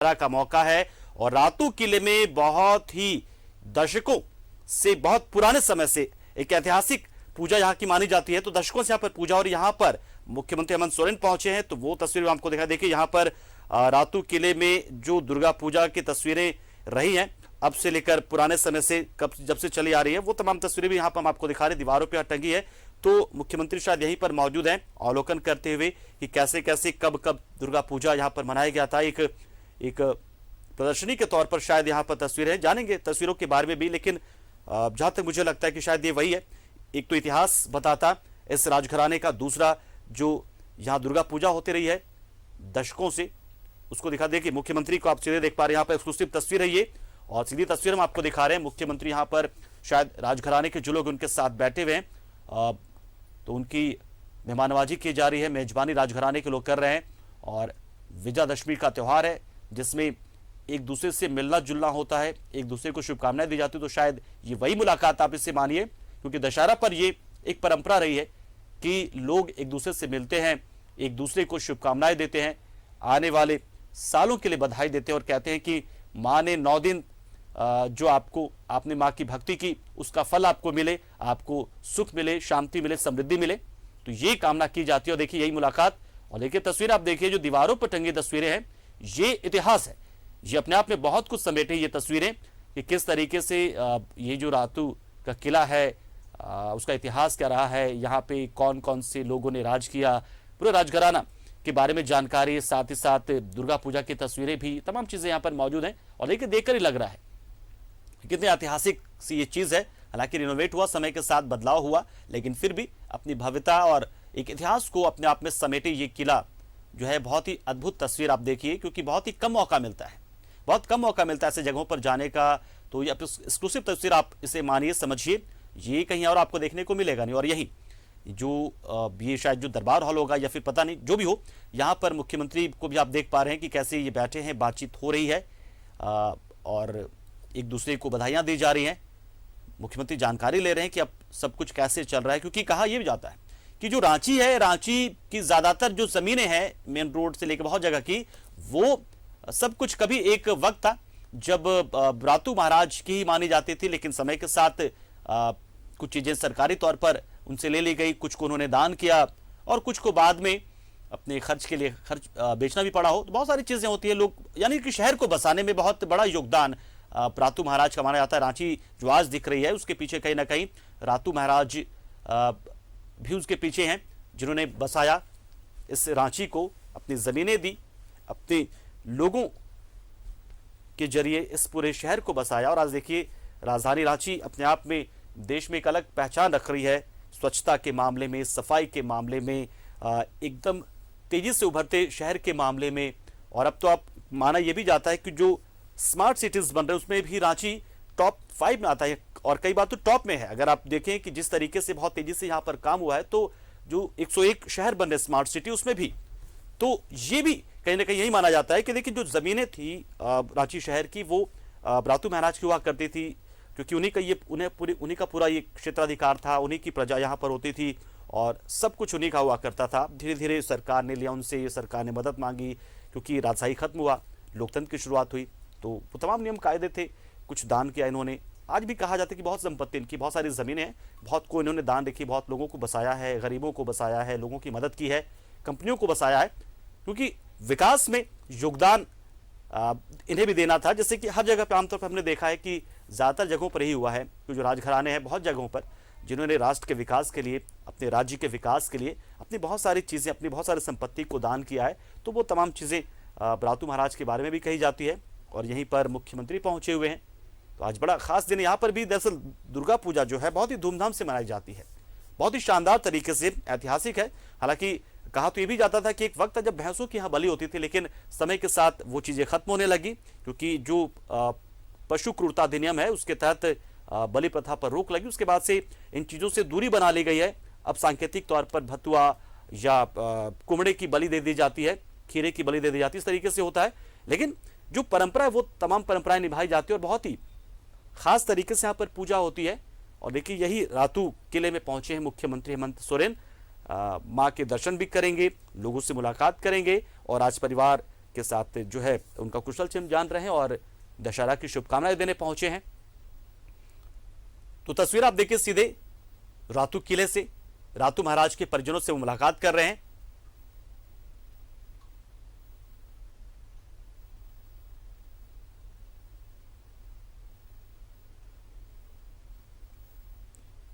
का मौका है और रातू किले में बहुत ही दशकों से, बहुत पुराने समय से एक ऐतिहासिक पूजा यहाँ की मानी जाती है। तो दशकों से यहाँ पर पूजा और यहाँ पर मुख्यमंत्री हेमंत सोरेन पहुंचे हैं, तो वो तस्वीर आपको दिखा। देखिए यहाँ पर रातू किले में जो दुर्गा पूजा की तस्वीरें रही हैं अब से लेकर पुराने समय से, कब जब से चली आ रही है, वो तमाम तस्वीरें भी यहाँ पर हम आपको दिखा रहे हैं। दीवारों पर टंगी है, तो मुख्यमंत्री शायद यहीं पर मौजूद हैं अवलोकन करते हुए कि कैसे कैसे कब कब दुर्गा पूजा यहाँ पर मनाया गया था। एक प्रदर्शनी के तौर पर शायद यहाँ पर तस्वीरें, जानेंगे तस्वीरों के बारे में भी। लेकिन जहां तक मुझे लगता है कि शायद ये वही है, एक तो इतिहास बताता इस राजघराने का, दूसरा जो यहाँ दुर्गा पूजा होती रही है दशकों से, उसको दिखा। देखिए मुख्यमंत्री को आप सीधे देख पा रहे हैं, यहाँ पर एक्सक्लूसिव तस्वीर है ये, और सीधी तस्वीर हम आपको दिखा रहे हैं। मुख्यमंत्री यहाँ पर शायद राजघराने के जो लोग उनके साथ बैठे हुए हैं, तो उनकी मेहमानवाजी की जा रही है, मेजबानी राजघराने के लोग कर रहे हैं। और विजयादशमी का त्यौहार है जिसमें एक दूसरे से मिलना जुलना होता है, एक दूसरे को शुभकामनाएं दी जाती है। तो शायद ये वही मुलाकात आप इससे मानिए, क्योंकि दशहरा पर ये एक परंपरा रही है कि लोग एक दूसरे से मिलते हैं, एक दूसरे को शुभकामनाएं देते हैं, आने वाले सालों के लिए बधाई देते हैं और कहते हैं कि माँ ने 9 दिन जो आपने माँ की भक्ति की उसका फल आपको मिले, आपको सुख मिले, शांति मिले, समृद्धि मिले। तो ये कामना की जाती है। और देखिए यही मुलाकात, और देखिए तस्वीर आप देखिए जो दीवारों पर टंगी तस्वीरें हैं, ये इतिहास है। ये अपने आप में बहुत कुछ समेटे ये तस्वीरें कि किस तरीके से ये जो रातू का किला है उसका इतिहास क्या रहा है, यहाँ पे कौन कौन से लोगों ने राज किया, पूरे राजघराना के बारे में जानकारी, साथ ही साथ दुर्गा पूजा की तस्वीरें भी, तमाम चीजें यहाँ पर मौजूद हैं। और देखिए देखकर ही लग रहा है कितनी ऐतिहासिक सी ये चीज है। हालांकि रिनोवेट हुआ, समय के साथ बदलाव हुआ, लेकिन फिर भी अपनी भव्यता और एक इतिहास को अपने आप में समेटे ये किला जो है, बहुत ही अद्भुत तस्वीर आप देखिए, क्योंकि बहुत ही कम मौका मिलता है, बहुत कम मौका मिलता है ऐसे जगहों पर जाने का। तो ये एक्सक्लूसिव तस्वीर आप इसे मानिए, समझिए, ये कहीं और आपको देखने को मिलेगा नहीं। और यही जो ये शायद जो दरबार हॉल होगा या फिर पता नहीं, जो भी हो, यहाँ पर मुख्यमंत्री को भी आप देख पा रहे हैं कि कैसे ये बैठे हैं, बातचीत हो रही है और एक दूसरे को बधाइयाँ दी जा रही हैं। मुख्यमंत्री जानकारी ले रहे हैं कि अब सब कुछ कैसे चल रहा है, क्योंकि कहा यह भी जाता है कि जो रांची है, रांची की ज्यादातर जो जमीनें हैं मेन रोड से लेकर बहुत जगह की, वो सब कुछ कभी एक वक्त था जब रातू महाराज की ही मानी जाती थी, लेकिन समय के साथ कुछ चीजें सरकारी तौर पर उनसे ले ली गई, कुछ को उन्होंने दान किया और कुछ को बाद में अपने खर्च के लिए बेचना भी पड़ा हो। तो बहुत सारी चीजें होती है। लोग, यानी कि शहर को बसाने में बहुत बड़ा योगदान रातू महाराज का माना जाता है। रांची जो आज दिख रही है उसके पीछे कहीं ना कहीं रातू महाराज भी उसके पीछे हैं, जिन्होंने बसाया इस रांची को, अपनी जमीनें दी, अपने लोगों के जरिए इस पूरे शहर को बसाया। और आज देखिए राजधानी रांची अपने आप में देश में एक अलग पहचान रख रही है, स्वच्छता के मामले में, सफाई के मामले में, एकदम तेजी से उभरते शहर के मामले में। और अब तो आप माना यह भी जाता है कि जो स्मार्ट सिटीज बन रहे हैं उसमें भी रांची टॉप 5 में आता है, और कई बार तो टॉप में है। अगर आप देखें कि जिस तरीके से बहुत तेजी से यहाँ पर काम हुआ है, तो जो 101 शहर बन रहे स्मार्ट सिटी उसमें भी, तो ये भी कहीं ना कहीं यही माना जाता है कि देखिए जो जमीनें थी रांची शहर की, वो रातू महाराज की हुआ करती थी, क्योंकि उन्हीं का पूरा ये क्षेत्राधिकार था, उन्हीं की प्रजा यहाँ पर होती थी और सब कुछ उन्हीं का हुआ करता था। धीरे धीरे सरकार ने लिया उनसे, सरकार ने मदद मांगी, क्योंकि राजशाही खत्म हुआ, लोकतंत्र की शुरुआत हुई, तो वो तमाम नियम कायदे थे, कुछ दान किया इन्होंने। आज भी कहा जाता है कि बहुत संपत्ति इनकी, बहुत सारी ज़मीनें हैं, बहुत को इन्होंने दान रखी, बहुत लोगों को बसाया है, गरीबों को बसाया है, लोगों की मदद की है, कंपनियों को बसाया है, क्योंकि विकास में योगदान इन्हें भी देना था। जैसे कि हर जगह पर आमतौर पर हमने देखा है कि ज़्यादातर जगहों पर ही हुआ है कि जो राजघराने हैं बहुत जगहों पर, जिन्होंने राष्ट्र के विकास के लिए, अपने राज्य के विकास के लिए अपनी बहुत सारी चीज़ें, अपनी बहुत सारी संपत्ति को दान किया है, तो वो तमाम चीज़ें रातू महाराज के बारे में भी कही जाती है। और यहीं पर मुख्यमंत्री पहुंचे हुए हैं, तो आज बड़ा खास दिन है। यहाँ पर भी दरअसल दुर्गा पूजा जो है बहुत ही धूमधाम से मनाई जाती है, बहुत ही शानदार तरीके से, ऐतिहासिक है। हालांकि कहा तो ये भी जाता था कि एक वक्त जब भैंसों की यहाँ बलि होती थी, लेकिन समय के साथ वो चीज़ें खत्म होने लगी, क्योंकि जो पशु क्रूरता अधिनियम है उसके तहत बलि प्रथा पर रोक लगी। उसके बाद से इन चीज़ों से दूरी बना ली गई है। अब सांकेतिक तौर पर भतुआ या कुमड़े की बलि दे दी जाती है, खीरे की बलि दे दी जाती है, इस तरीके से होता है। लेकिन जो परंपरा है वो तमाम परंपराएं निभाई जाती है और बहुत ही खास तरीके से यहाँ पर पूजा होती है। और देखिए यही रातू किले में पहुंचे हैं मुख्यमंत्री हेमंत सोरेन, मां के दर्शन भी करेंगे, लोगों से मुलाकात करेंगे और राज परिवार के साथ जो है उनका कुशल क्षेम जान रहे हैं और दशहरा की शुभकामनाएं देने पहुंचे हैं। तो तस्वीर आप देखिए सीधे रातू किले से, रातू महाराज के परिजनों से वो मुलाकात कर रहे हैं।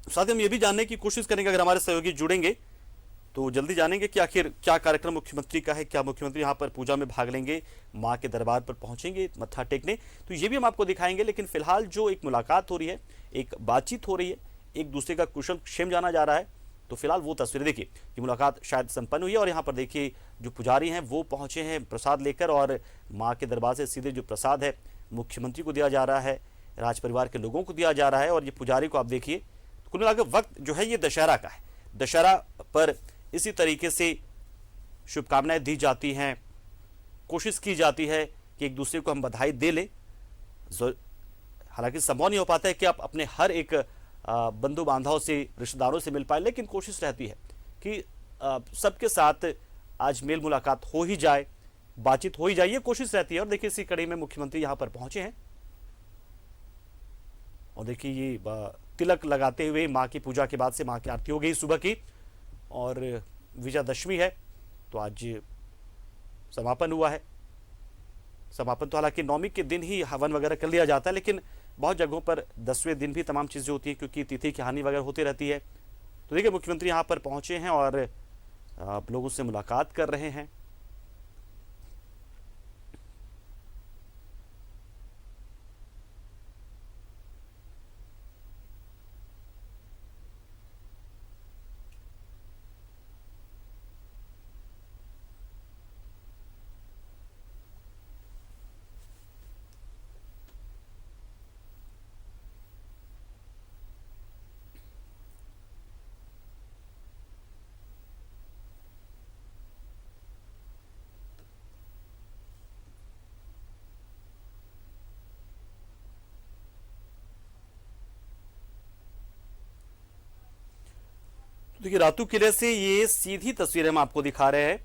साथ ही हम ये भी जानने की कोशिश करेंगे, अगर हमारे सहयोगी जुड़ेंगे तो जल्दी जानेंगे कि आखिर क्या कार्यक्रम मुख्यमंत्री का है, क्या मुख्यमंत्री यहाँ पर पूजा में भाग लेंगे, मां के दरबार पर पहुंचेंगे मत्था टेकने, तो ये भी हम आपको दिखाएंगे। लेकिन फिलहाल जो एक मुलाकात हो रही है, एक बातचीत हो रही है, एक दूसरे का कुशल क्षेम जाना जा रहा है, तो फिलहाल वो तस्वीरें देखिए कि मुलाकात शायद संपन्न हुई है। और यहाँ पर देखिए जो पुजारी हैं वो पहुंचे हैं प्रसाद लेकर, और माँ के दरबार से सीधे जो प्रसाद है मुख्यमंत्री को दिया जा रहा है, राज परिवार के लोगों को दिया जा रहा है। और ये पुजारी को आप देखिए, कुल मिलाकर वक्त जो है ये दशहरा का है। दशहरा पर इसी तरीके से शुभकामनाएं दी जाती हैं, कोशिश की जाती है कि एक दूसरे को हम बधाई दे लें। हालांकि संभव नहीं हो पाता है कि आप अपने हर एक बंधु बांधव से, रिश्तेदारों से मिल पाए, लेकिन कोशिश रहती है कि सबके साथ आज मेल मुलाकात हो ही जाए, बातचीत हो ही जाए, ये कोशिश रहती है। और देखिए इसी कड़ी में मुख्यमंत्री यहाँ पर पहुंचे हैं और देखिए ये तिलक लगाते हुए माँ की पूजा के बाद से माँ की आरती हो गई सुबह की, और विजयादशमी है तो आज समापन हुआ है। समापन तो हालांकि नवमी के दिन ही हवन वगैरह कर लिया जाता है, लेकिन बहुत जगहों पर 10वें दिन भी तमाम चीज़ें होती हैं क्योंकि तिथि की हानि वगैरह होती रहती है। तो देखिए मुख्यमंत्री यहाँ पर पहुँचे हैं और आप लोगों से मुलाकात कर रहे हैं। देखिए रातू किले से ये सीधी तस्वीरें हम आपको दिखा रहे हैं।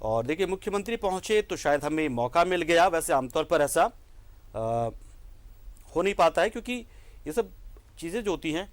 और देखिए मुख्यमंत्री पहुंचे तो शायद हमें मौका मिल गया, वैसे आमतौर पर ऐसा हो नहीं पाता है क्योंकि ये सब चीज़ें जो होती हैं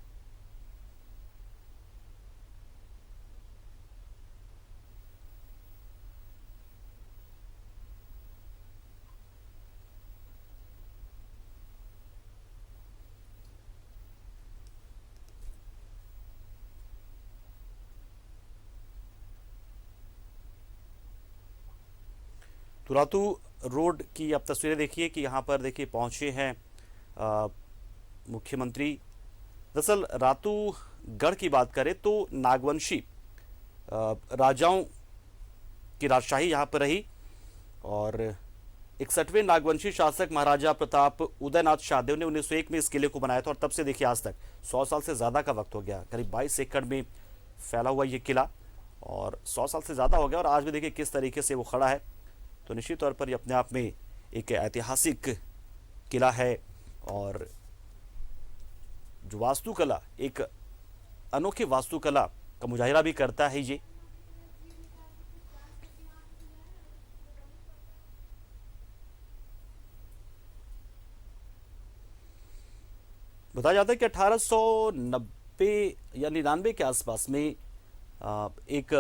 तो रातू रोड की आप तस्वीरें देखिए कि यहाँ पर देखिए पहुँचे हैं मुख्यमंत्री। दरअसल रातू गढ़ की बात करें तो नागवंशी राजाओं की राजशाही यहाँ पर रही और 61वें नागवंशी शासक महाराजा प्रताप उदयनाथ शाहदेव ने 1901 में इस किले को बनाया था। और तब से देखिए आज तक 100 साल से ज़्यादा का वक्त हो गया, करीब 22 एकड़ में फैला हुआ ये किला और 100 साल से ज़्यादा हो गया। और आज भी देखिए किस तरीके से वो खड़ा है, तो निश्चित तौर पर ये अपने आप में एक ऐतिहासिक किला है। और जो वास्तुकला, एक अनोखी वास्तुकला का मुजाहिरा भी करता है ये। बताया जाता है कि 1890 या 99 के आसपास में एक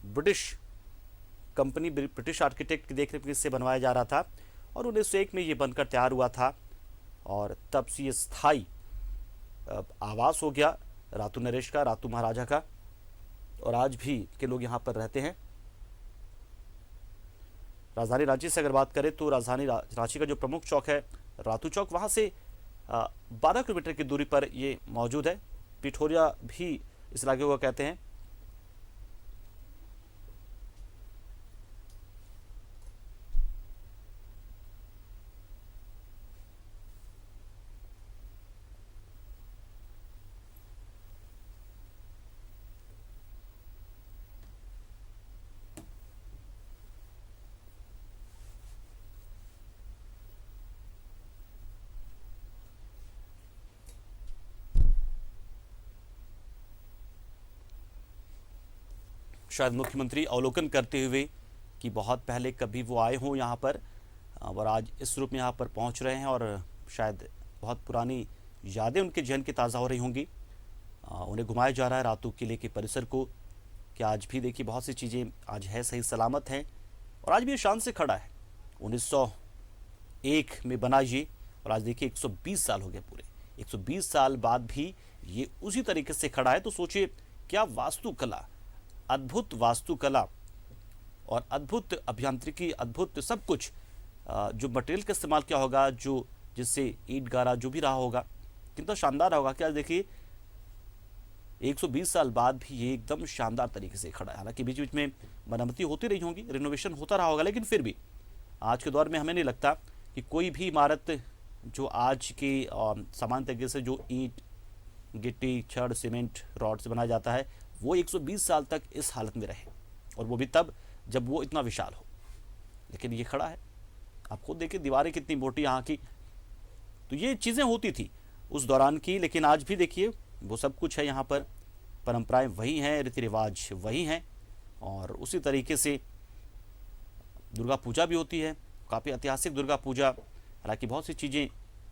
ब्रिटिश कंपनी, ब्रिटिश आर्किटेक्ट की देखरेख से बनवाया जा रहा था और 1901 में ये बनकर तैयार हुआ था। और तब से ये स्थायी आवास हो गया रातू नरेश का, रातू महाराजा का। और आज भी के लोग यहाँ पर रहते हैं। राजधानी रांची से अगर बात करें तो राजधानी रांची का जो प्रमुख चौक है रातू चौक, वहाँ से 12 किलोमीटर की दूरी पर ये मौजूद है। पिठोरिया भी इस इलाके को कहते हैं। शायद मुख्यमंत्री अवलोकन करते हुए कि बहुत पहले कभी वो आए हों यहाँ पर और आज इस रूप में यहाँ पर पहुँच रहे हैं और शायद बहुत पुरानी यादें उनके जहन की ताज़ा हो रही होंगी। उन्हें घुमाया जा रहा है रातू किले के परिसर को कि आज भी देखिए बहुत सी चीज़ें आज है सही सलामत हैं और आज भी ये शान से खड़ा है। 1901 में बना ये और आज देखिए 120 साल हो गए पूरे। 120 साल बाद भी ये उसी तरीके से खड़ा है। तो सोचिए क्या वास्तुकला, अद्भुत वास्तुकला और अद्भुत अभियांत्रिकी, अद्भुत सब कुछ, जो मटेरियल का इस्तेमाल किया होगा, जो जिससे ईंट गारा जो भी रहा होगा, कितना शानदार होगा। क्या देखिए 120 साल बाद भी ये एकदम शानदार तरीके से खड़ा है। हालांकि बीच बीच में मरम्मती होती रही होंगी, रिनोवेशन होता रहा होगा, लेकिन फिर भी आज के दौर में हमें नहीं लगता कि कोई भी इमारत जो आज की सामान्य तरीके से जो ईंट, गिट्टी, छड़, सीमेंट, रॉड से बनाया जाता है वो 120 साल तक इस हालत में रहे, और वो भी तब जब वो इतना विशाल हो। लेकिन ये खड़ा है, आप खुद देखिए दीवारें कितनी मोटी यहाँ की। तो ये चीज़ें होती थी उस दौरान की, लेकिन आज भी देखिए वो सब कुछ है यहाँ पर। परंपराएं वही हैं, रीति रिवाज वही हैं और उसी तरीके से दुर्गा पूजा भी होती है, काफ़ी ऐतिहासिक दुर्गा पूजा। हालांकि बहुत सी चीज़ें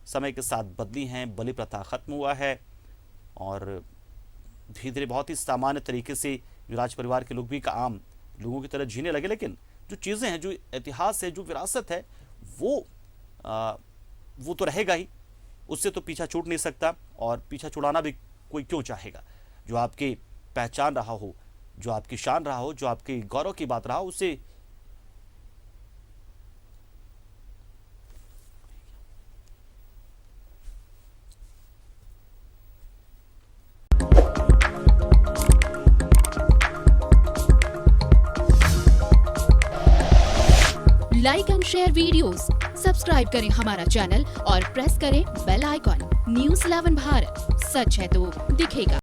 समय के साथ बदली हैं, बलि प्रथा खत्म हुआ है और धीरे धीरे बहुत ही सामान्य तरीके से जो राज परिवार के लोग भी का आम लोगों की तरह जीने लगे। लेकिन जो चीज़ें हैं, जो इतिहास है, जो विरासत है, वो तो रहेगा ही, उससे तो पीछा छूट नहीं सकता और पीछा छुड़ाना भी कोई क्यों चाहेगा। जो आपकी पहचान रहा हो, जो आपकी शान रहा हो, जो आपके गौरव की बात रहा हो, उसे like and share videos, subscribe करें हमारा चैनल और प्रेस करें बेल आइकॉन। न्यूज़ 11 भारत, सच है तो दिखेगा।